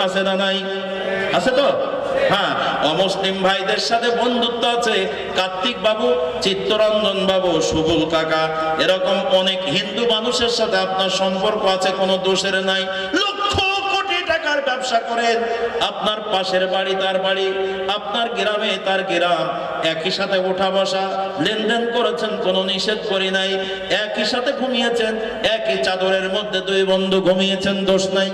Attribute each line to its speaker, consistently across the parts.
Speaker 1: আছে না নাই? আছে তো? হ্যাঁ, অমুসলিম ভাইদের সাথে বন্ধুত্ব আছে। কার্তিক বাবু, চিত্তরঞ্জন বাবু, সুবুল কাকা, এরকম অনেক হিন্দু মানুষের সাথে আপনার সম্পর্ক আছে, কোনো দোষের নাই। লক্ষ কোটি টাকার ব্যবসা করেন, আপনার পাশের বাড়ি তার বাড়ি, আপনার গ্রামে তার গ্রাম, একই সাথে ওঠা বসা লেনদেন করেছেন, কোনো নিষেধ করি নাই। একই সাথে ঘুমিয়েছেন, একই চাদরের মধ্যে দুই বন্ধু ঘুমিয়েছেন, দোষ নাই।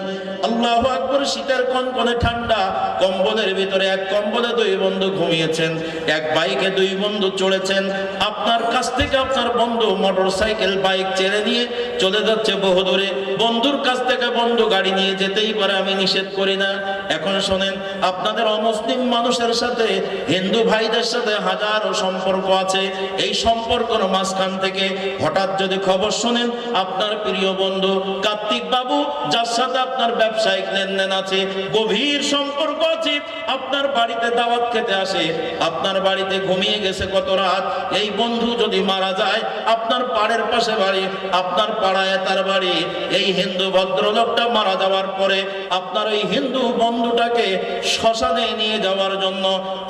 Speaker 1: আল্লাহু আকবার। শীতের কনকনে ঠান্ডা, কম্বলের ভিতরে এক কম্বলে দুই বন্ধু ঘুমিয়েছেন, এক বাইকে দুই বন্ধু চড়েছেন। আপনার কাছ থেকে আপনার বন্ধু মোটরসাইকেল বাইক ছেড়ে নিয়ে চলে যাচ্ছে বহু দূরে, বন্ধুর কাছ থেকে বন্ধু গাড়ি নিয়ে যেতেই পারে, আমি নিষেধ করি না। এখন শোনেন, আপনাদের অমুসলিম মানুষের সাথে হিন্দু ভাইদের সাথে হাজারো সম্পর্ক আছে। এই সম্পর্কের মাঝখান থেকে হঠাৎ যদি খবর শোনেন আপনার প্রিয় বন্ধু কার্তিক বাবু, যার সাথে আপনার ব্যবসায়িক লেনদেন আছে, গভীর সম্পর্ক আছে, আপনার বাড়িতে দাওয়াত খেতে আসে, আপনার বাড়িতে ঘুমিয়ে গেছে কত রাত, এই বন্ধু যদি মারা যায়, আপনার পাড়ের পাশে বাড়ি, আপনার পাড়ায় তার বাড়ি, এই হিন্দু ভদ্রলোকটা মারা যাওয়ার পরে আপনার ওই হিন্দু বন্ধুটাকে শ্মশানে নিয়ে যাওয়ার জন্য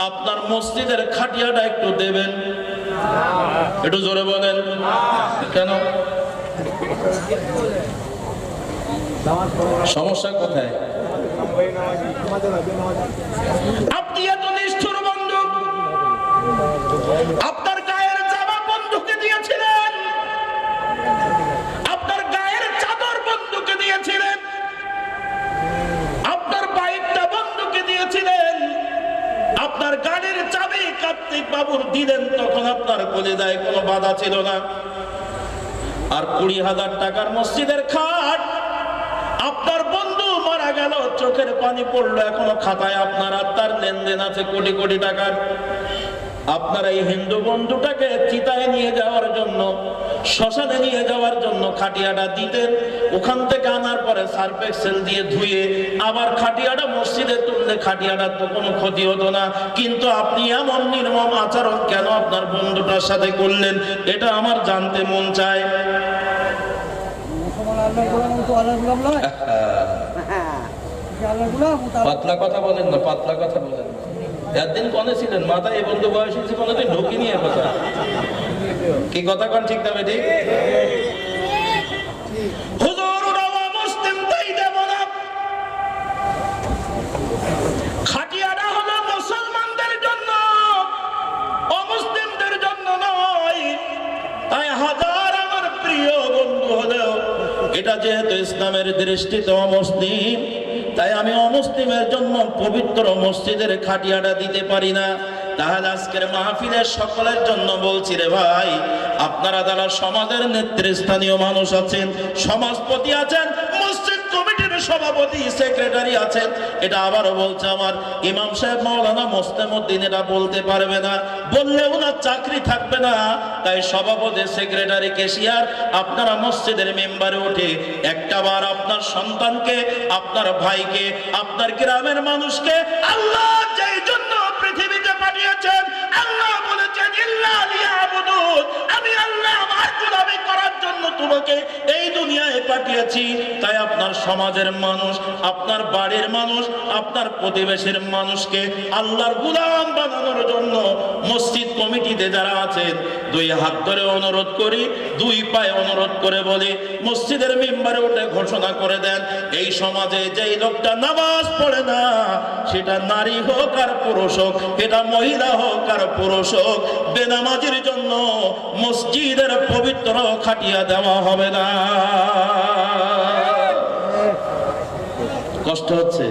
Speaker 1: আপনার মসজিদের খাটিয়াটা একটু দেবেন? একটু জোরে বলেন কেন? সমস্যা কোথায়? আপনি এত নিষ্ঠুর বন্ধু, আপনার গায়ের জামা বন্ধুকে দিয়েছিলেন, আপনার গায়ের চাদর বন্ধুকে দিয়েছিলেন, আপনার বাইকটা বন্ধুকে দিয়েছিলেন, আপনার গাড়ির চাবি কার্তিক বাবুর দিলেন, তখন আপনার কলিজায় কোনো বাধা ছিল না। আর 20,000 টাকার মসজিদের খাট, আপনার বন্ধু মারা গেল, চোখের পানি পড়লো, এখনো খাতায় আপনার আত্মার লেনদেন আছে কোটি কোটি টাকার। আপনার এই হিন্দু বন্ধুটাকে চিতায় নিয়ে যাওয়ার জন্য, শ্মশানে নিয়ে যাওয়ার জন্য খাটিয়াটা দিতেন, ওখান থেকে আনার পরে সার্ফ এক্সেল দিয়ে ধুয়ে আবার খাটিয়াটা মসজিদে তুললে খাটিয়াটার তো কোনো ক্ষতি হতো না। কিন্তু আপনি এমন নির্মম আচরণ কেন আপনার বন্ধুটার সাথে করলেন, এটা আমার জানতে মন চায়। পাতলা কথা বলেন না, পাতলা কথা বলেন না। একদিন কনে ছিলেন, মাথায় এই বন্ধু বয়স হয়েছে, কোনোদিন ঢুকি নিয়ে কথা কি কথা কন, ঠিক না বেঠিক? হুজুর, ওরা মুসলিম তাই দেব না, খাটিয়াটা হলো মুসলমানদের জন্য, অমুসলিমদের জন্য নয়। তাই হাজার আমার প্রিয় বন্ধু হলেও এটা যেহেতু ইসলামের দৃষ্টিতে অমুসলিম, তাই আমি অমুসলিমের জন্য পবিত্র মসজিদের খাটিয়াটা দিতে পারি না। তাহলে আজকের মাহফিলের সকলের জন্য বলছি রে ভাই, আপনারা যারা সমাজের নেতৃস্থানীয় মানুষ আছেন, সমাজপতি আছেন, মসজিদ কমিটির সভাপতি, সেক্রেটারি আছেন, এটা আবারও বলছে আমার ইমাম সাহেব মাওলানা মোস্তামউদ্দিন এটা বলতে পারবে না, বললে ওনার চাকরি থাকবে না। তাই সভাপতি, সেক্রেটারি, ক্যাশিয়ার, আপনারা মসজিদের মেম্বারে উঠে একটাবার আপনার সন্তানকে, আপনার ভাইকে, আপনার গ্রামের মানুষকে আল্লাহ যেই জন্য পৃথিবীতে পাঠিয়েছেন, আল্লাহ বলেছেন ইল্লা লিয়াবুদুন, আমি আল্লাহ আমার গোলামি করার জন্য তোমাকে এই দুনিয়ায় পাঠিয়েছি। তাই আপনার সমাজের মানুষ, আপনার বাড়ির মানুষ, আপনার প্রতিবেশীর মানুষকে আল্লাহর গোলাম বানানোর জন্য মসজিদ কমিটিতে যারা আছেন, দুই হাত ধরে অনুরোধ করি, দুই পায়ে অনুরোধ করে বলি, মসজিদের মেম্বারে উঠে ঘোষণা করে দেন, এই সমাজে যেই লোকটা নামাজ পড়ে না, সেটা নারী হোক আর পুরুষ হোক, এটা মহিলা হোক আর পুরুষ হোক, বেনামাজির জন্য মসজিদের পবিত্র খাটিয়া দেওয়া হবে না। কষ্ট হচ্ছে?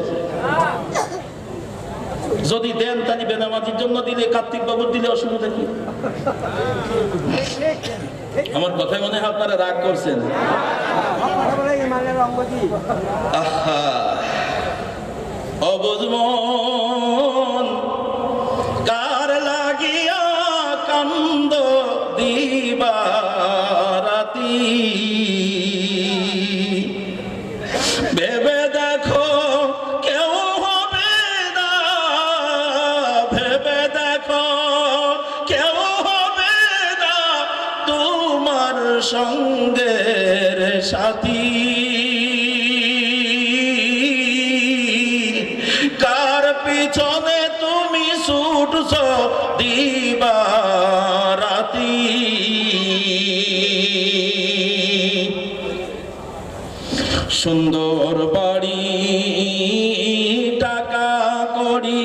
Speaker 1: যদি দেন তাহলে বেনামাজির জন্য দিলে, কার্তিক বাবুর দিলে অসুবিধা কি? আমার কথায় মনে হয় আপনারা রাগ করছেন। অবুঝ মন কার লাগিয়া কান্দ দিবারাতি, ভেবে দেখো কেউ হবে না, ভেবে দেখো কেউ হবে না তোমার সঙ্গের সাথী। পিছনে তুমি ছুটছো দিবারাতি, সুন্দর বাড়ি টাকা করি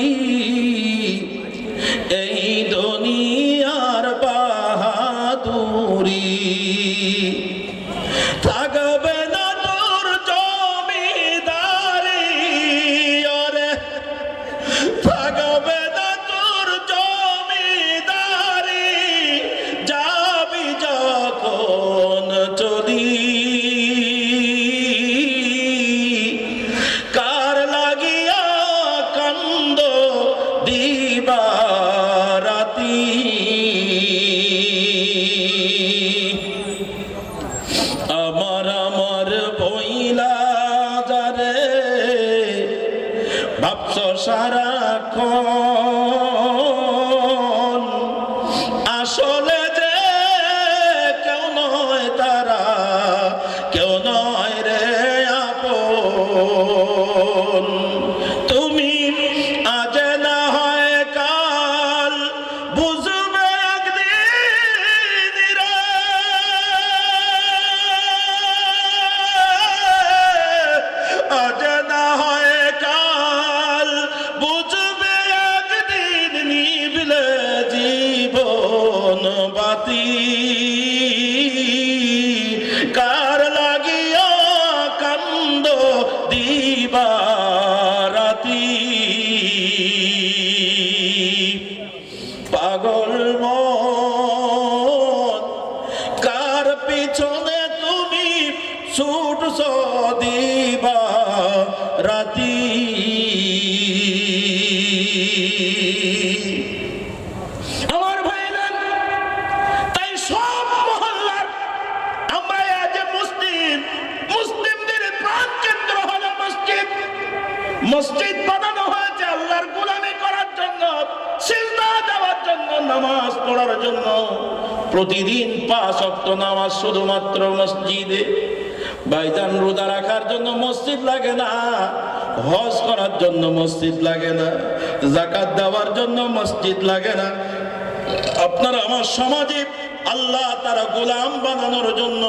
Speaker 1: এই দুনিয়ার বাহাদুরি, থাকবে না তোর জমিদারি, ওরে থাকবে না তোর জমিদারি, যাবি যখন চলি, কার লাগিয়া কান্দ দিবারাতি, আমার আমার বইলা যারে ভাবছ সারাক্ষণ, আসলে যে কেউ নয় তারা, কেউ নয় রে আপন, তুমি আজ না হয় কাল বুঝবে একদিন রে, আজ না হয় কাল বুঝবে একদিন, নিভিলে জীবন বাতি, কার লাগিয়া কান্দ দিবারাতি, পাগল মন কার পিছনে তুমি ছুটছো দিবারাতি, আমার ভাইরা, তাই সব মহল্লার আমরা আজ মুসলিম, মুসলিমদের প্রাণ কেন্দ্র হলো মসজিদ। মসজিদ বানানো হয়েছে আল্লাহর গোলামি করার জন্য, সিজদা দেওয়ার জন্য, নামাজ পড়ার জন্য। প্রতিদিন 5 ওয়াক্ত নামাজ শুধুমাত্র মসজিদে। ভাইজান, রোজা রাখার জন্য মসজিদ লাগে না, হজ করার জন্য মসজিদ লাগে না, যাকাত দেওয়ার জন্য মসজিদ লাগে না। আপনারা আমার সমাজে আল্লাহ তারা গোলাম বানানোর জন্য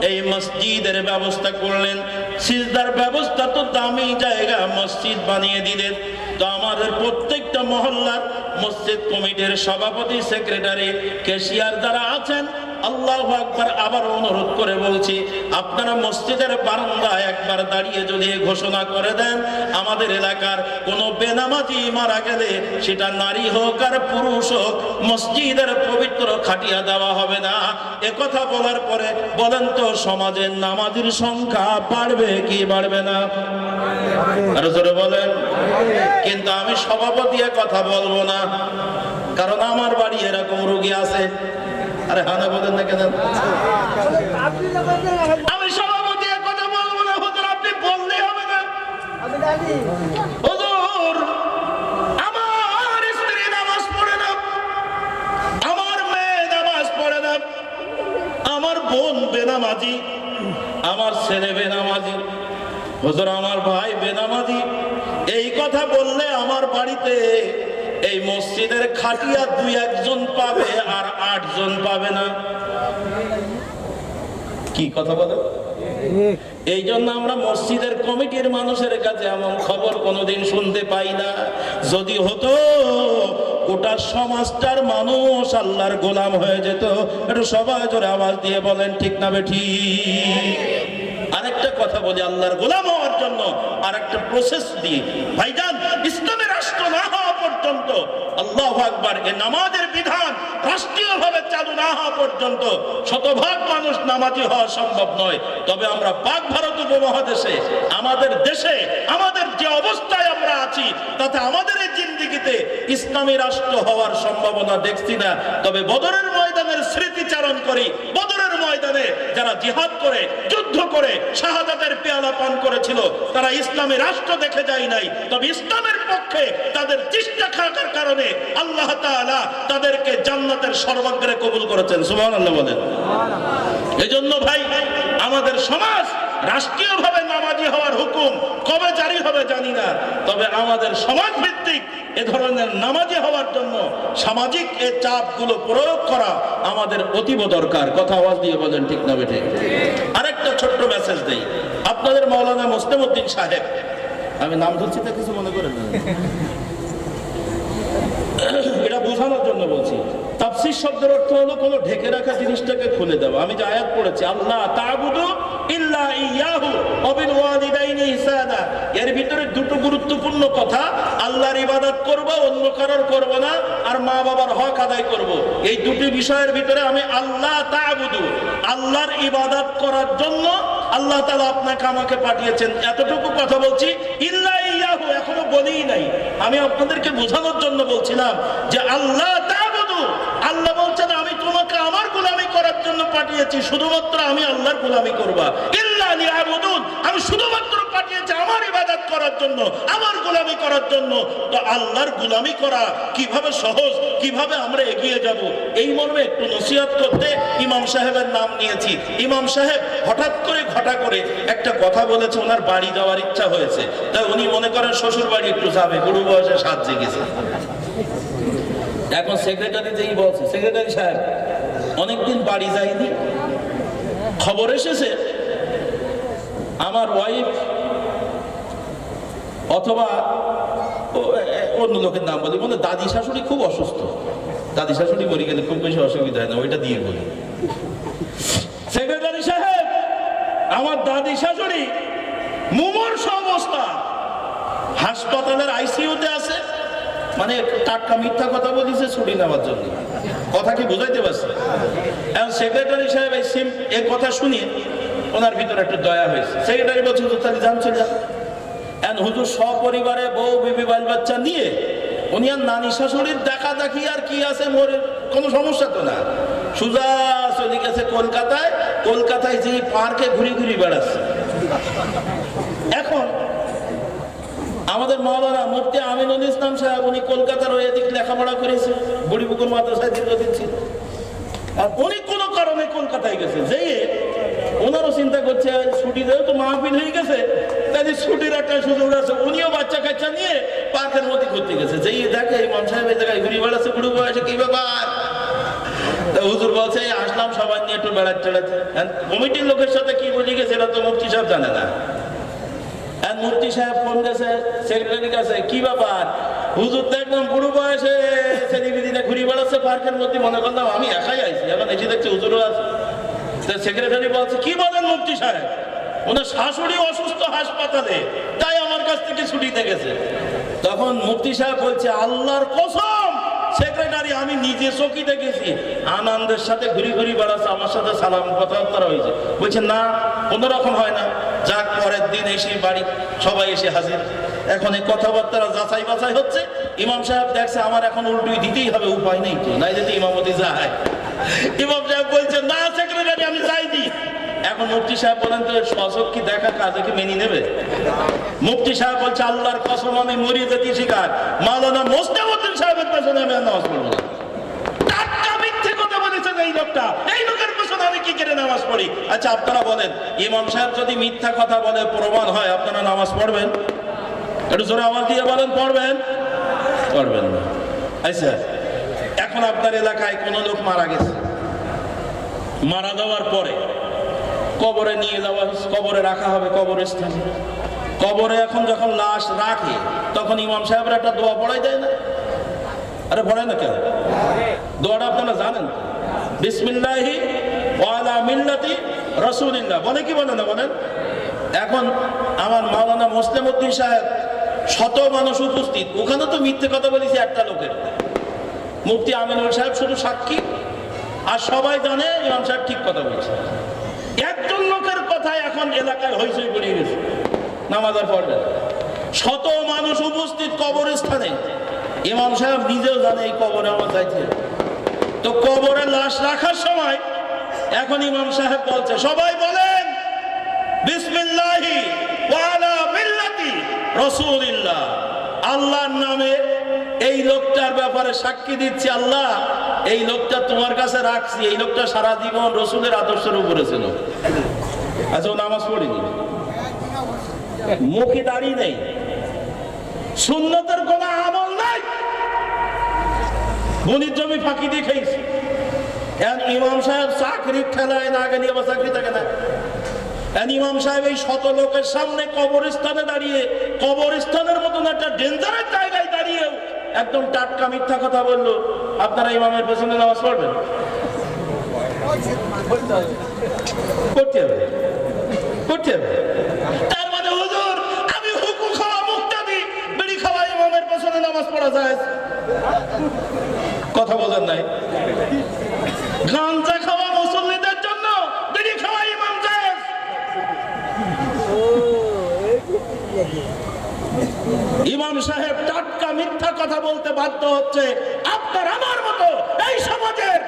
Speaker 1: এই মসজিদের ব্যবস্থা করলেন। সিজদার ব্যবস্থা তো দামি জায়গা মসজিদ বানিয়ে দিলেন। তো আমাদের প্রত্যেকটা মহল্লার মসজিদ কমিটির সভাপতি, সেক্রেটারি, ক্যাশিয়ার যারা আছেন, আল্লাহু আকবার, আবার অনুরোধ করে বলছি, আপনারা মসজিদের বারান্দায় একবার দাঁড়িয়ে যদি ঘোষণা করে দেন, আমাদের এলাকার কোনো বেনামাজি মারা গেলে, সেটা নারী হোক আর পুরুষ হোক, মসজিদের পবিত্র খাটিয়া দেওয়া হবে না। একথা বলার পরে বলেন তো, সমাজের নামাজির সংখ্যা বাড়বে কি বাড়বে না? আরো জোরে বলেন। কিন্তু আমি সভাপতি কথা বলবো না, কারণ আমার বাড়ি এরকম রোগী আছে। আরে হানা বলেন না কেন? আমি সভাপতি কথা বলবো না, হুজুর আপনি বললে হবে না। হুজুর, আমার স্ত্রী নামাজ পড়ে না, আমার মেয়ে নামাজ পড়ে না, আমার বোন বেনামাজি, আমার ছেলে বেনামাজি, হুজুর আমার ভাই বেনামাজি। এই কথা বললে আমার বাড়িতে এই মসজিদের খাটিয়া 2-1 জন পাবে আর 8 জন পাবে না। কি কথা বলে? এই জন্য আমরা মসজিদের কমিটির মানুষের কাছে এমন খবর কোনোদিন শুনতে পাই না। যদি হতো, গোটা সমাজটার মানুষ আল্লাহর গোলাম হয়ে যেত। একটু সবাই জোরে আওয়াজ দিয়ে বলেন ঠিক না বেঠিক? আরেকটা কথা বলি, আল্লাহর গোলাম হওয়ার জন্য আরেকটা প্রসেস দিয়ে, ভাইজান, ইসলামের রাষ্ট্র না হওয়া পর্যন্ত, আল্লাহু আকবার, এই নামাজের বিধান রাষ্ট্রীয়ভাবে চালু না হওয়া পর্যন্ত শতভাগ মানুষ নামাজি হওয়া সম্ভব নয়। তবে আমরা পাক ভারত উপমহাদেশে, আমাদের দেশে, আমাদের যে অবস্থায় আমরা আছি, তাতে আমাদের এই জিন্দেগিতে ইসলামী রাষ্ট্র হওয়ার সম্ভাবনা দেখছি না। তবে বদরের ময়দানের স্মৃতিচারণ করি, বদরের ময়দানে যারা জিহাদ করে, যুদ্ধ করে শাহাদাতের পেয়ালা পান করেছিল, তারা ইসলামী রাষ্ট্র দেখে যায় নাই। তবে ইসলামের পক্ষে তাদের চেষ্টা থাকার কারণে আল্লাহ তাআলা তাদেরকে জান্নাতের সর্বাগ্রে কবুল করেছেন। সুবহানাল্লাহ বলেন। এই জন্য ভাই, আমাদের সমাজ রাষ্ট্রীয়ভাবে নামাজি হওয়ার হুকুম কবে জারি হবে জানি না, তবে আমাদের সমাজ ভিত্তিক এ ধরনের নামাজি হওয়ার জন্য সামাজিক এই চাপগুলো প্রয়োগ করা আমাদের অতীব দরকার। কথা আওয়াজ দিয়ে বলেন ঠিক না বেঠে? আরেকটা ছোট্ট মেসেজ দেই, আপনাদের মাওলানা মোস্তামউদ্দিন সাহেব, আমি নাম ধরছি তা কিছু মনে করেন না, এটা বোঝানোর জন্য বলছি। তাফসীর শব্দের অর্থ হলো কোনো ঢেকে রাখা জিনিসটাকে খুলে দেওয়া। আমি যে আয়াত পড়েছি, আল্লাহ তা'বুদু ইল্লা ইয়াহু ওয়া বিল ওয়ালিদাইনি ইহসানা, এর ভিতরে দুটো গুরুত্বপূর্ণ কথা, আল্লাহর ইবাদত করব, অন্য কারোর করব না, আর মা বাবার হক আদায় করব। এই দুটি বিষয়ের ভিতরে আমি আল্লাহ তা'বুদু, আল্লাহর ইবাদত করার জন্য আল্লাহ তাআলা আপনাকে আমাকে পাঠিয়েছেন, এতটুকু কথা বলছি। ইল্লা ইয়াহু এখনো বলিই নাই, আমি আপনাদেরকে বোঝানোর জন্য বলছিলাম যে আল্লাহ তা'বুদু, আল্লাহ বলছেন আমি তোমাকে আমার গোলামি করার জন্য পাঠিয়েছি, শুধুমাত্র আমি আল্লাহর গোলামি করবা। ইল্লা লিয়াবুদুন, আমি শুধুমাত্র পাঠিয়েছি আমার ইবাদত করার জন্য, আমার গোলামি করার জন্য। তো আল্লাহর গোলামি করা কিভাবে সহজ, কিভাবে আমরা এগিয়ে যাব, এই মর্মে একটু নসিহত করতে ইমাম সাহেবের নাম নিয়েছি। ইমাম সাহেব হঠাৎ করে ঘটা করে একটা কথা বলেছে, ওনার বাড়ি যাওয়ার ইচ্ছা হয়েছে, তাই উনি মনে করেন শ্বশুর বাড়ি একটু যাবে, বুড়ো বয়সে সাত জেগেছে। এখন সেক্রেটারি যেই বলছে, সেক্রেটারি সাহেব অনেকদিন বাড়ি যায়নি, খবর এসেছে আমার ওয়াইফ অথবা অন্য লোকের নাম বলি, মানে দাদি শাশুড়ি খুব অসুস্থ, দাদি শাশুড়ি মরে গেলে খুব বেশি অসুবিধা হয় না, ওইটা দিয়ে বলি। সেক্রেটারি সাহেব, আমার দাদি শাশুড়ি মুমূর্ষ অবস্থা, হাসপাতালের আইসিইউতে আছে, মানে টাটকা মিথ্যা কথা বলিছে ছুটি নেওয়ার জন্য। কথা কি বুঝাইতে পারছে? এখন সেক্রেটারি সাহেব এই কথা শুনিয়ে ওনার ভিতরে একটু দয়া হয়েছে। সেক্রেটারি বলছে হুজুর তাহলে যান, চলে যান। এখন হুজুর সপরিবারে বউ বিবি বাল বাচ্চা নিয়ে উনি আর নানি শাশুড়ির দেখা দেখি আর কি আছে, মোর কোনো সমস্যা তো না, সুজা চলে গেছে কলকাতায়। কলকাতায় যে পার্কে ঘুরি ঘুরি বেড়াচ্ছে। এখন আমাদের মাওলানা মুফতি আমিনুল ইসলাম সাহেব, উনি কলকাতার ওই দিক লেখাপড়া করেছে, বুড়িপুকুর মাদ্রাসায় দীর্ঘদিন ছিল, আর উনি কোনো কারণে কলকাতায় গেছে। যেয়ে ওনারও চিন্তা করছে ছুটি দেয় তো মাহফিল হয়ে গেছে, তাই ছুটির একটা সুযোগ আছে, উনিও বাচ্চা কাচ্চা নিয়ে পার্কের মধ্যে ঘুরতে গেছে। যেই দেখে ইমাম সাহেব এই জায়গায় ঘুরে বেড়াচ্ছে, বুড়ো বয়সে, কি ব্যাপার? হুজুর বলছে আসলাম সবাই নিয়ে একটু বেড়াতে টেড়াতে। কমিটির লোকের সাথে কি বুঝে গেছে এটা তো মুফতি সাহেব জানে না। মুফতি সাহেব ফোন গেছে সেক্রেটারির কাছে, কি ব্যাপার? হুজুর দেখলাম বুড়ো বয়সে ছেলেবিদিনে ঘুরে বেড়াচ্ছে পার্কের মধ্যে, মনে করলাম আমি একাই আইছি, এখন এসে দেখছি হুজুরও আছে। সেক্রেটারি বলছে, কি বলেন মুফতি সাহেব? ওনার শাশুড়ি অসুস্থ হাসপাতালে, তাই আমার কাছ থেকে ছুটিতে গেছে। তখন মুফতি সাহেব বলছে, আল্লাহর কসম সেক্রেটারি আমি নিজে চোখে দেখেছি, আনন্দের সাথে ঘুরি ঘুরি বেড়াচ্ছে, আমার সাথে সালাম কথাবার্তা হয়েছে। বলছে না, কোনো রকম হয় না। যাক, পরের দিন এসে বাড়ি সবাই এসে হাজির। এখন এই কথাবার্তা যাচাই বাছাই হচ্ছে। ইমাম সাহেব দেখছে আমার এখন উল্টুই দিতেই হবে, উপায় নেই তো, নাই যদি ইমামতি যায়। ইমাম সাহেব বলছে, না সেক্রেটারি আমি যাইনি। এখন মুফতি সাহেব বলেন, তো স্বচক্ষে দেখা কাজে কি মেনে নেবে? মুফতি সাহেব বলছে, আল্লাহর কসম আমি মরিয়ে যেতে শিকার, মাওলানা মোস্তামউদ্দিন সাহেবের পেছনে আমি আর নামাজ পড়বো না। টাটকা মিথ্যে কথা বলেছেন এই লোকটা, এই লোকের পেছনে আমি কি করে নামাজ পড়ি? আচ্ছা আপনারা বলেন, ইমাম সাহেব যদি মিথ্যা কথা বলে প্রমাণ হয়, আপনারা নামাজ পড়বেন? একটু জোরে আওয়াজ দিয়ে বলেন, পড়বেন? পড়বেন না। আচ্ছা, এখন আপনার এলাকায় কোন লোক মারা গেছে, মারা যাওয়ার পরে কবরে নিয়ে যাওয়া, কবরে রাখা হবে কবরস্থানে। কবরে এখন যখন লাশ রাখে, তখন ইমাম সাহেবরা একটা দোয়া পড়াই দেয় না? আরে পড়ায় না কেন? দোয়াটা আপনারা জানেন, বিসমিল্লাহি ওয়া আলা মিল্লাতি রাসূলিল্লাহ বলে কি বলে না বলেন? এখন আমার মাওলানা মোস্তামউদ্দিন সাহেব, শত মানুষ উপস্থিত, ওখানে তো মিথ্যে কথা বলেছে একটা লোকের, মুফতি আমিনুল সাহেব শুধু সাক্ষী, আর সবাই জানে ইমাম সাহেব ঠিক কথা বলছে। একজন লোকের কথায় এখন এলাকায় হইচই পড়ে গেছে, নামাজ আর পড়বে। শত মানুষ উপস্থিত কবরস্থানে, ইমাম সাহেব নিজেও জানে এই কবরে আমার যাইতে। তো কবরে লাশ রাখার সময় এখন ইমাম সাহেব বলছে, সবাই বলেন বিসমিল্লাহি ওয়া আলা মিল্লাতি রাসূলিল্লাহ, আল্লাহর নামে এই লোকটার ব্যাপারে সাক্ষী দিচ্ছি, আল্লাহ এই লোকটা তোমার কাছে রাখছি, এই লোকটা সারা জীবন রসুলের আদর্শের উপরে ছিল। আচ্ছা ও নামাজ পড়িনি, মুখে দাঁড়িয়ে নেই, সুন্নতের কোন আমল নাই, বনির জমি ফাঁকি দিয়ে খেয়েছে। ইমাম সাহেব চাকরির ঠেলায় না গেলে আবার চাকরি থাকে না। ইমাম সাহেব এই শত লোকের সামনে কবরস্থানে দাঁড়িয়ে, কবরস্থানের মতন একটা ডেঞ্জারের জায়গায় দাঁড়িয়েও একদম টাটকা মিথ্যা কথা বললো। আপনারা ইমামের পেছনে নামাজ পড়বেন? করতে হবে, করতে হবে। তার মানে হুজুর আমি হুকু খাওয়া মুক্তাদি, বিড়ি খাওয়া ইমামের পেছনে নামাজ পড়া যায়? কথা বলেন নাই? গাঞ্জা খাওয়া মুসল্লিদের জন্য, বিড়ি খাওয়া ইমাম জায়েজ। ইমাম সাহেব টাটকা মিথ্যা কথা বলতে বাধ্য হচ্ছে আপনার আমার মতো এই সমাজের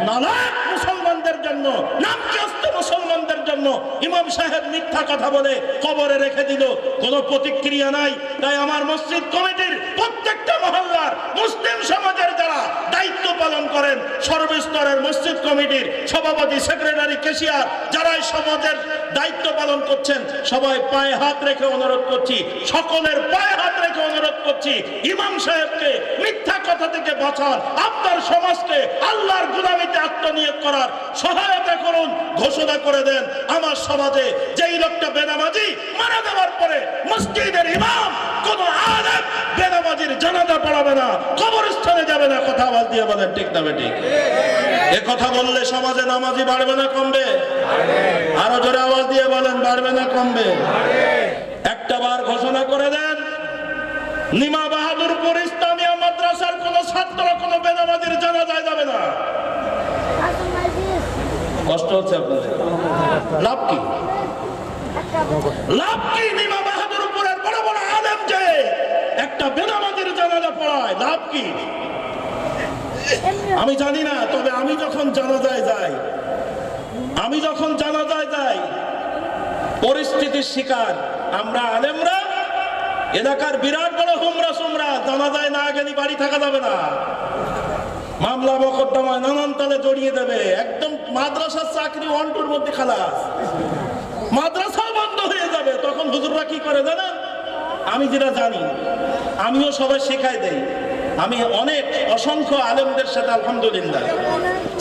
Speaker 1: নালায়েক মুসলমানদের জন্য, নামকিয়স্ত মুসলমানদের জন্য। ইমাম সাহেব মিথ্যা কথা বলে কবরে রেখে দিল, কোনো প্রতিক্রিয়া নাই। তাই আমার মসজিদ কমিটির প্রত্যেকটা মহল্লার মুসলিম সমাজের যারা দায়িত্ব পালন করেন, সর্বস্তরের মসজিদ কমিটির সভাপতি, সেক্রেটারি, ক্যাশিয়ার, যারা এই সমাজের দায়িত্ব পালন করছেন, সবাই পায়ে হাত রেখে অনুরোধ করছি, সকলের পায়ে হাত রেখে অনুরোধ করছি, ইমাম সাহেবকে মিথ্যা কথা থেকে বাঁচান, আপনার সমাজকে আল্লাহর গোলামিতে আত্মনিয়োগ করার সহায়তা করুন। ঘোষণা করে দেন আমার সমাজে যেই লোকটা বেনামাজি মারা যাওয়ার পরে মসজিদের ইমাম কোন আলেম বেনামাজির জানাজা পড়াবে না, কবরস্থানে যাবে না। কথা আওয়াজ দিয়ে বলেন ঠিক না বেঠিক? এ কথা বললে সমাজে নামাজি বাড়বে না কমবে? আরো জোরে আওয়াজ দিয়ে বলেন, বাড়বে না কমবে? একটা বার ঘোষণা করে দেন নিমা বাহাদুরপুর ইসলামিয়া মাদ্রাসার কোন ছাত্র কোন বেনামাজির জানাজায় যাবে না। কষ্ট হচ্ছে আপনাদের? লাভ কি? লাভ কি? নিমা বাহাদুরপুরের বড় বড় আলেম যে একটা বেনামাজির জানাজা পড়ায়, লাভ কি? আমি জানি না, তবে আমি যখন জানাজায় যাই, পরিস্থিতির শিকার আমরা আলেমরা, এলাকার বিরাট বড় হুমরা সুমরা, জানাজায় না গেলে বাড়ি থাকা যাবে না, মামলা মোকদ্দমায় নানান তালে জড়িয়ে দেবে। একদম মাদ্রাসার চাকরি 1-2 মধ্যে খালাস, মাদ্রাসাও বন্ধ হয়ে যাবে। তখন হুজুররা কি করে জানেন? আমি যেটা জানি, আমিও সবাই শেখাই দেই। আমি অনেক অসংখ্য আলেমদের সাথে আলহামদুলিল্লাহ,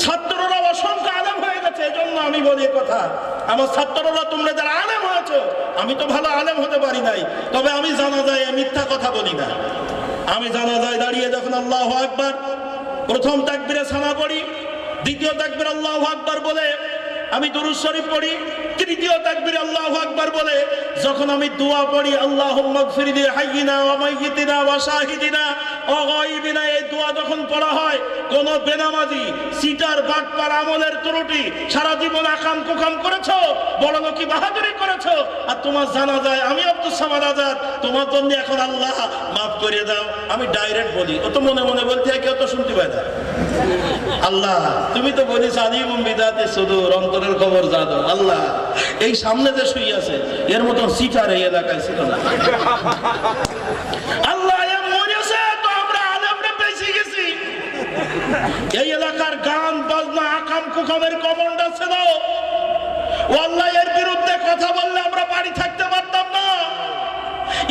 Speaker 1: ছাত্ররা অসংখ্য আলেম হয়ে গেছে। এই জন্য আমি বলি কথা, আমার ছাত্ররা তোমরা যারা আলেম হয়েছো, আমি তো ভালো আলেম হতে পারি নাই, তবে আমি জানাজায় মিথ্যা কথা বলি না। আমি জানাজায় দাঁড়িয়ে যখন আল্লাহু আকবার, প্রথম তাকবীরে সানা পড়ি, দ্বিতীয় তাকবীর আল্লাহু আকবার বলে আমি দুরূদ শরীফ পড়ি, তৃতীয় তাকবীরে আল্লাহু আকবার বলে যখন আমি দোয়া পড়ি, আল্লাহুম্মা গফির লি হাইয়িনা ওয়া মাইয়িতিনা ওয়া শাহিদিনা ওয়া গায়িবিনা, এই দোয়া যখন পড়া হয়, কোন বেনামাজি সিটার বাটপার আমলের ত্রুটি, সারা জীবন আকাম কুকাম করেছো, বড়লোকি বাহাদুরি করেছো, আর তোমার জানা যায় আমি আব্দুস সামাদ আজাদ, তোমার জন্য এখন আল্লাহ মাফ করে দাও। আমি ডাইরেক্ট বলি, ও তো মনে মনে বলতে হয়, কেউ তো শুনতে পায় না। আল্লাহ তুমি তো বলিস আলিমুম বিদাতি সুদূর, অন্তরের খবর জানো। আল্লাহ এই সামনে যে শুই আছে এর মতন সিটার এই এলাকায় ছিল না। আল্লাহ মরেছে তো আমরা আলেমরা বেঁচে গেছি। এই এলাকার গান বাজনা আকাম কুকামের কমান্ডার ছিল, ও আল্লাহ এর বিরুদ্ধে কথা বললে আমরা বাড়ি থাকতে পারতাম না,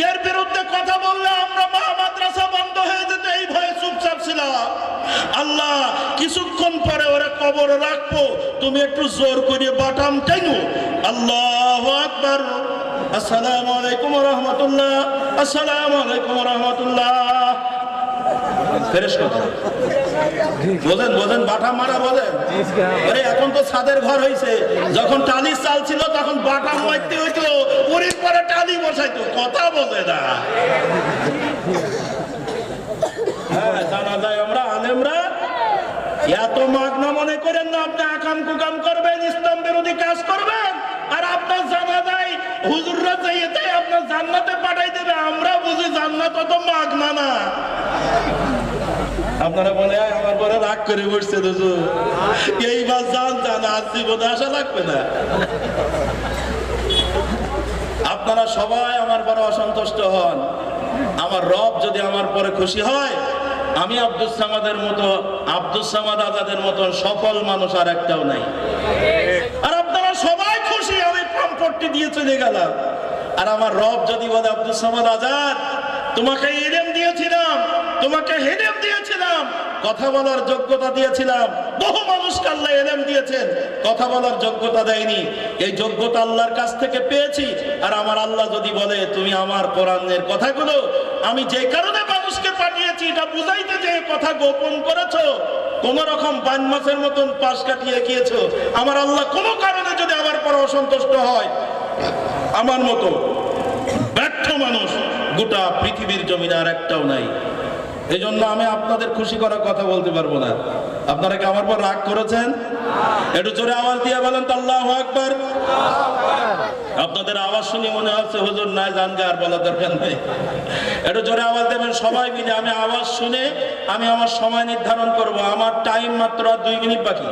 Speaker 1: এর বিরুদ্ধে কথা বললে আমরা মাদ্রাসা বন্ধ হয়ে যেত, এই ভয়ে চুপচাপ ছিলাম। আল্লাহ কিছুক্ষণ পরে ওরা কবর রাখবো, তুমি একটু জোর করে বাটাম টেনো, আল্লাহু আকবার, আসসালামু আলাইকুম ওয়া রাহমাতুল্লাহ, আসসালামু আলাইকুম ওয়া রাহমাতুল্লাহ। ফেরেশ কথা বোঝেন, বোঝেন, বাটাম মারা বোঝেন। আরে এখন তো ছাদের ঘর হয়েছে, যখন টালির চাল ছিল তখন বাটাম মারতে হইতো, পুরীর পরে টালি বসাইতো, কথা বোঝে না। হ্যাঁ, জানা যায় আমরা আলেমরা এত মাগনা মনে করেন না আপনি আকাম কুকাম করবেন, ইসলাম বিরোধী কাজ করবেন, আর আপনার জানা যায় হুজুররা চাইতে আপনার জান্নাতে পাঠাই দেবে। আমরা বুঝি জান্নাত অত মাগনা না। আপনারা মনে হয় আমার পরে রাগ করে বসছে, হুজুর এইবার জান আজ জীবনে আসা লাগবে না। আপনারা সবাই আমার পরে অসন্তুষ্ট হন, আমার রব যদি আমার পরে খুশি হয়, আমি আব্দুস সামাদের মতো, আব্দুস সামাদ আজাদের মতন সফল মানুষ আর একটাও নাই। আর আপনারা সবাই খুশি, আমি করতে দিয়ে চলে গেলাম। আর আমার রব যদি বলে আব্দুল সামাদ আজাদ, তোমাকে ইলম দিয়েছিলাম, তোমাকে হিলম দিয়েছিলাম, কথা বলার যোগ্যতা দিয়েছিলাম। বহু মানুষকে আল্লাহ ইলম দিয়েছেন, কথা বলার যোগ্যতা দেয়নি। এই যোগ্যতা আল্লাহর কাছ থেকে পেয়েছি। আর আমার আল্লাহ যদি বলে তুমি আমার কোরআনের কথাগুলো আমি যে কারণে মানুষকে পাঠিয়েছি এটা বুঝাইতে যে কথা গোপন করেছো, কোন রকম 5 মাসের মতন পাশ কাটিয়ে গিয়েছো, আমার আল্লাহ কোনো কারণে যদি আমার পর অসন্তুষ্ট হয়, আমার মতো ব্যর্থ মানুষ গোটা পৃথিবীর জমিনে আর একটাও নাই। এই জন্য আমি আপনাদের খুশি করার কথা বলতে পারবো না। আপনারা কি আমার পর রাগ করেছেন? একটু জোরে আওয়াজ দিয়ে বলেন তো আল্লাহু আকবার। আপনাদের আওয়াজ শুনে মনে হচ্ছে হুজুর নাই জানগে আর বলা দরকার নেই। একটু জোরে আওয়াজ দেবেন সবাই মিলে। আমি আওয়াজ শুনে আমি আমার সময় নির্ধারণ করব। আমার টাইম মাত্র 2 মিনিট বাকি।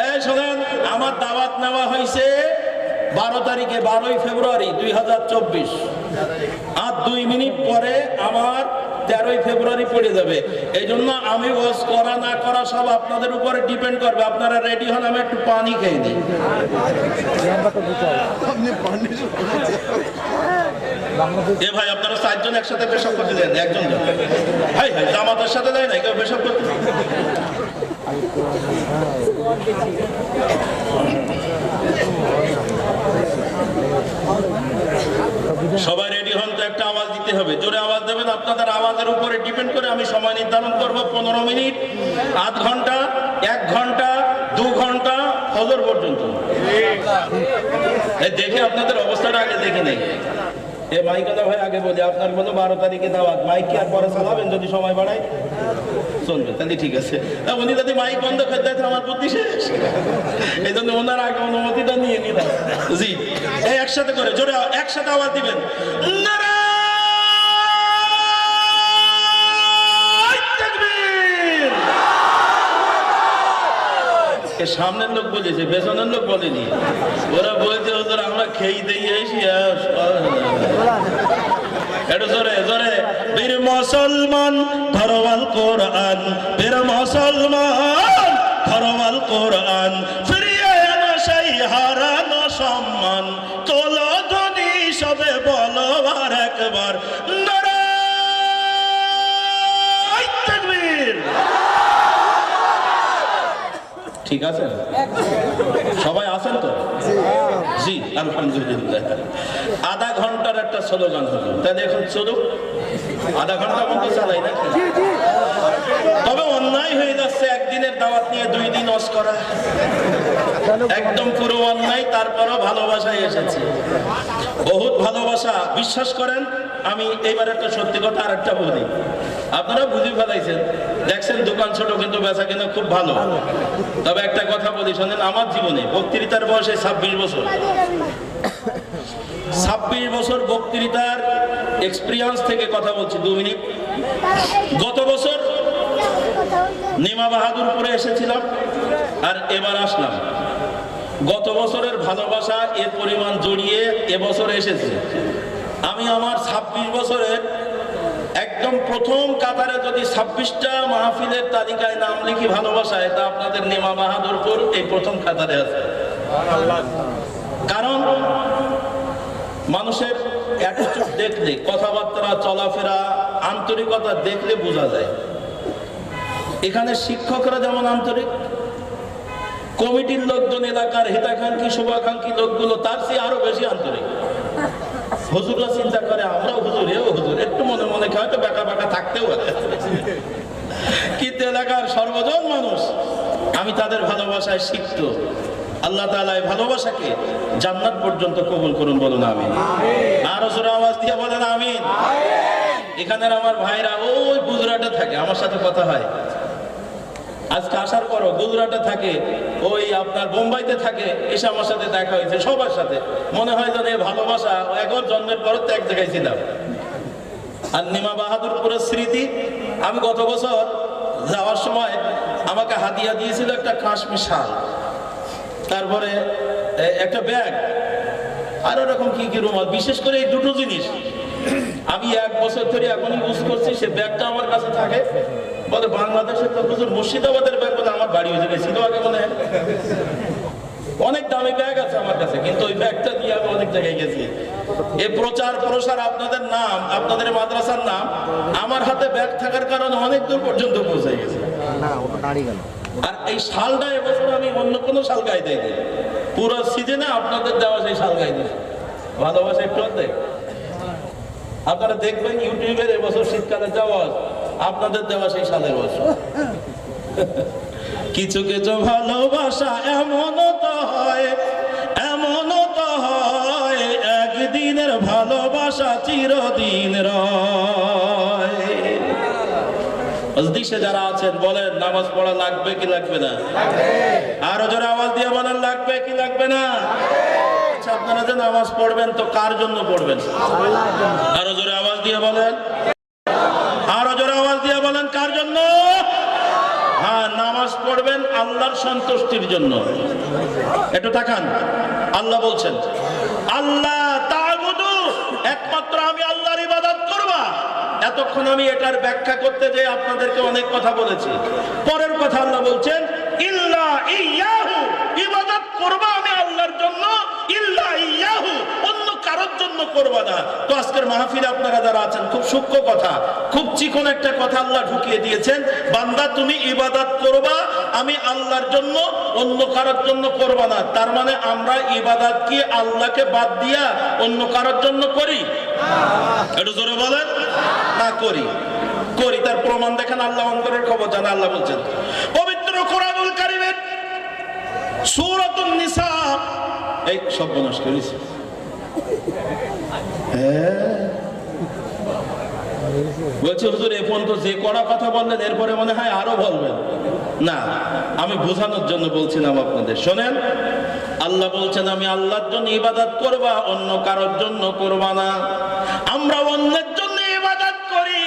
Speaker 1: এই শোনেন, আমার দাওয়াত নেওয়া হয়েছে 12 তারিখে, 12ই ফেব্রুয়ারি 2024। আর 2 মিনিট পরে আমার 13ই ফেব্রুয়ারি পড়ে যাবে। এই জন্য আমি ওয়াজ করা না করা সব আপনাদের উপরে ডিপেন্ড করবে। আপনারা রেডি হন, আমি একটু পানি খেয়ে নিই। এ ভাই, আপনারা 4 জন একসাথে পেশাব করতে দেন, একজন ভাই ভাই জামাতের সাথে দেয় না কেউ পেশাব করতে। সবাই রেডি হন তো, একটা আওয়াজ দিতে হবে, জোরে আওয়াজ দেবেন। আপনাদের আওয়াজের উপরে ডিপেন্ড করে আমি সময় নির্ধারণ করব। 15 মিনিট, আধ ঘন্টা, 1 ঘন্টা, 2 ঘন্টা, ফজর পর্যন্ত। দেখে আপনাদের অবস্থাটা আগে দেখে নেই। এ মাইক কথা ভাই আগে বলি, আপনার বলো 12 তারিখে দাওয়াত, মাইক কি আর পরে চালাবেন? যদি সময় বাড়ায় চলবে, তাহলে ঠিক আছে। উনি যদি মাইক বন্ধ করে দেন আমার বুদ্ধি শেষ। এই জন্য ওনার আগে অনুমতিটা নিয়ে নিলাম। জি, এই একসাথে করে জোরে একসাথে আওয়াজ দিবেন। সামনের লোক বলেছে, পেছনের লোক বলেনি। ওরা বলছে ওদের আমরা খেয়ে দিয়ে এসি। একটু জোরে জোরে। বীর মুসলমান ধরওয়াল কোরআন, বীর মুসলমান ধরওয়াল কোরআন, ফিরিয়ে আনো সেই হারানো সম্মান। তোলো ধ্বনি সবে বলো আর একবার, নারায়ে তাকবীর। ঠিক আছে, সবাই আছেন তো? জি, আলহামদুলিল্লাহ। আধা ঘন্টার একটা স্লোগান হলো, তাহলে এখন চলুক। আধা ঘন্টা মতো চালাই না। তবে অন্যায় হয়ে যাচ্ছে একদিনের দাওয়াত নিয়ে 2 দিন ওয়াজ করা, একদম পুরো অন্যায়। তারপরও ভালোবাসায় এসেছি, বহুত ভালোবাসা। বিশ্বাস করেন, আমি এইবার একটা সত্যি কথা আর একটা বলি, আপনারা বুঝে ফেলাইছেন। দেখছেন দোকান ছোট কিন্তু বেচা কেনা খুব ভালো। তবে একটা কথা বলি শোনেন, আমার জীবনে বক্তৃতার বয়সে 26 বছর, 26 বছর বক্তৃতার এক্সপিরিয়েন্স থেকে কথা বলছি। 2 মিনিট। গত বছর নিমা বাহাদুরপুরে এসেছিলাম, আর এবার আসলাম। গত বছরের ভালোবাসা এর পরিমাণ জড়িয়ে এবছর এসেছে। আমি আমার 26 বছরের একদম প্রথম কাতারে যদি 26টা মাহফিলের তালিকায় নাম লিখি ভালোবাসায়, তা আপনাদের নিমা বাহাদুরপুর এই প্রথম কাতারে আছে। কারণ মানুষের অ্যাটিটিউড দেখলে, কথাবার্তা, চলাফেরা, আন্তরিকতা দেখলে বোঝা যায়। এখানে শিক্ষকরা যেমন আন্তরিক, কমিটির লোকজন, এলাকার হিতাকাঙ্ক্ষী শুভাকাঙ্ক্ষী লোকগুলো তার চেয়ে আরো বেশি আন্তরিক। হুজুররা চিন্তা করে আমরাও হুজুর, এও হুজুর, একটু মনে মনে হয়তো বেকা বেকা থাকতেও আছে। কিন্তু এলাকার সর্বজন মানুষ, আমি তাদের ভালোবাসায় শিখত। আল্লাহ তাআলা এই ভালোবাসাকে জান্নাত পর্যন্ত কবুল করুন, বলুন আমিন। আর জোরে আওয়াজ দিয়ে বলেন আমিন। এখানের আমার ভাইরা ওই গুজরাটে থাকে, আমার সাথে কথা হয়। আজকে আসার পরও গুজরাটে থাকে, ওই আপনার বোম্বাইতে থাকে, এসে আমার সাথে দেখা হয়েছে। সবার সাথে মনে হয় যেন ভালোবাসা একবার জন্মের পর তো এক জায়গায় ছিলাম। আর নিমা বাহাদুরপুরের স্মৃতি, আমি গত বছর যাওয়ার সময় আমাকে হাদিয়া দিয়েছিল একটা কাশ্মীর শাল, তারপরে একটা ব্যাগ, আর ওরকম কি কি রুমাল। বিশেষ করে এই দুটো জিনিস আমি 1 বছর ধরে এখন ইউজ করছি, সে ব্যাগটা আমার কাছে থাকে। বলে বাংলাদেশে তো হুজুর মুর্শিদাবাদের ব্যাগ বলে আমার বাড়ি হয়ে গেছিল আগে, বলে অনেক দামি ব্যাগ আছে আমার কাছে, কিন্তু ওই ব্যাগটা দিয়ে আমি অনেক জায়গায় গেছি। এই প্রচার প্রসার, আপনাদের নাম, আপনাদের মাদ্রাসার নাম আমার হাতে ব্যাগ থাকার কারণে অনেক দূর পর্যন্ত পৌঁছে গেছে। আর এই শালটা এবছর আমি অন্য কোনো শাল গায়ে দেয়নি, পুরো সিজনে আপনাদের দেওয়া সেই শাল গায়ে দিয়েছি। ভালোবাসা একটু দেখ, আপনারা দেখবেন ইউটিউবের এবছর শীতকালে যাওয়া আপনাদের দেওয়া সেই শালের বছর। কিছু কিছু ভালোবাসা এমনও তো হয়, এমনও তো হয়, একদিনের ভালোবাসা চিরদিন রয়। দেশে যারা আছেন বলেন নামাজ পড়া লাগবে কি লাগবে না? আরো জোরে আওয়াজ দিয়ে বলেন লাগবে কি লাগবে না? আচ্ছা, আপনারা যে নামাজ পড়বেন তো কার জন্য পড়বেন? আরো জোরে আওয়াজ দিয়ে বলেন, আরো জোরে আওয়াজ দিয়ে বলেন কার জন্য? হ্যাঁ, নামাজ পড়বেন আল্লাহর সন্তুষ্টির জন্য। একটু তাকান, আল্লাহ বলছেন আল্লাহ তা'বুদু, একমাত্র আমি আল্লাহর ইবাদত করবা। এতক্ষণ আমি এটার ব্যাখ্যা করতে যে আপনাদেরকে অনেক কথা বলেছি। পরের কথা আল্লাহ বলছেন ইল্লা ইয়াহু, ইবাদত করবা আমি আল্লাহর জন্য, ইল্লা ইয়াহু, অন্য কারোর জন্য করবা না। তো আজকের মাহফিলে আপনারা যারা আছেন, খুব সূক্ষ্ম কথা, খুব চিকন একটা কথা আল্লাহ ঢুকিয়ে দিয়েছেন, বান্দা তুমি ইবাদত করবা আমি আল্লাহর জন্য, অন্য কারোর জন্য করবা না। তার মানে আমরা ইবাদত কি আল্লাহকে বাদ দিয়া অন্য কারোর জন্য করি? একটু জোরে বলেন, না করি। করি, তার প্রমাণ দেখেন, আল্লাহ অন্তরের খবর জানে। আল্লাহ বলছেন পবিত্র কোরআনুল কারীমের সূরাতুন নিসা, এই সর্বনাশ করেছে, বলছে হুজুর এ পর্যন্ত যে কড়া কথা বললেন এরপরে মনে হয় আরো বলবেন। না, আমি বোঝানোর জন্য বলছিলাম আপনাদের। শোনেন, আল্লাহ বলছেন আমি আল্লাহর জন্য ইবাদত করবা, অন্য কারোর জন্য করবা না। আমরা অন্যের জন্য ইবাদত করি,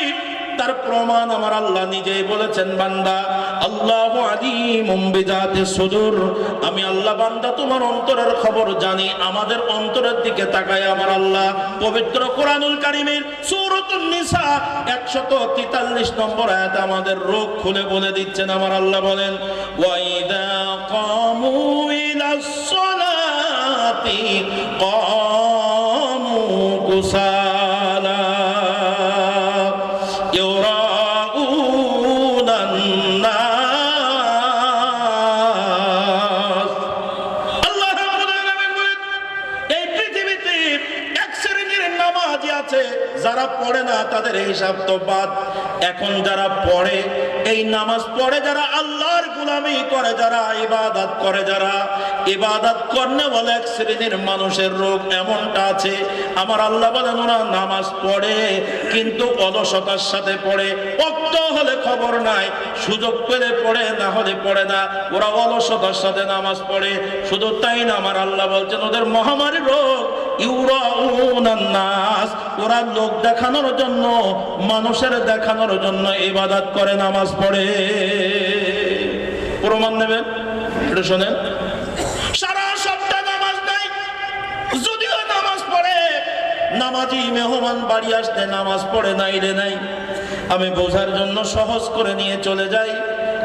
Speaker 1: তার প্রমাণ আমার আল্লাহ নিজেই বলেছেন বান্দা আল্লাহু আলিমুম বিযাতিস সুদূর, আমি আল্লাহ বান্দা তোমার অন্তরের খবর জানি। আমাদের অন্তরের দিকে তাকায় আমার আল্লাহ পবিত্র কোরআনুল কারীমের সূরাতুন নিসা 143 নম্বর আয়াতে আমাদের রোগ খুলে বলে দিচ্ছেন। আমার আল্লাহ বলেন ওয়া ইযা কামু ইলাস সালাতি কামু কুসালা যারা পড়ে না তাদের হিসাব তো বাদ। এখন যারা পড়ে, এই নামাজ পড়ে যারা, আল্লাহর গোলামি করে যারা, ইবাদত করে যারা, ইবাদত করনে বলে এক শ্রেণীর মানুষের রোগ এমনটা আছে। আমার আল্লাহ বলেন ওরা নামাজ পড়ে কিন্তু অলসতার সাথে পড়ে, ওয়াক্ত হলে খবর নাই, সুযোগ পেলে পড়ে, না হলে পড়ে না। ওরা অলসতার সাথে নামাজ পড়ে। শুধু তাই না, আমার আল্লাহ বলছেন ওদের মহামারী রোগ ইউরাউনান নাস, ওরা লোক দেখানোর জন্য, মানুষের দেখানোর জন্য ইবাদত করে, নামাজ পড়ে। প্রমাণ নেবেন, এটা শোনেন। সারা সপ্তাহ নামাজ নাই, যদিও নামাজ পড়ে, নামাজি মেহমান বাড়ি আসতে নামাজ পড়ে নাই রে নাই। আমি বোঝার জন্য সহজ করে নিয়ে চলে যাই।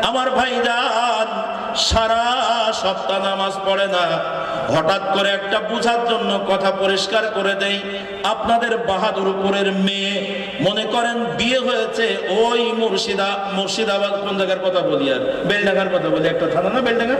Speaker 1: আমার ভাইজান সারা সপ্তাহ নামাজ পড়ে না, হঠাৎ করে একটা বুঝার জন্য কথা পরিষ্কার করে দেই। আপনাদের বাহাদুরপুরের মেয়ে, মনে করেন বিয়ে হয়েছে ওই মুর্শিদাবাদ, কোন জায়গার কথা বলি আর, বেলডাঙ্গার কথা বলি, একটা থানা না বেলডাঙ্গা,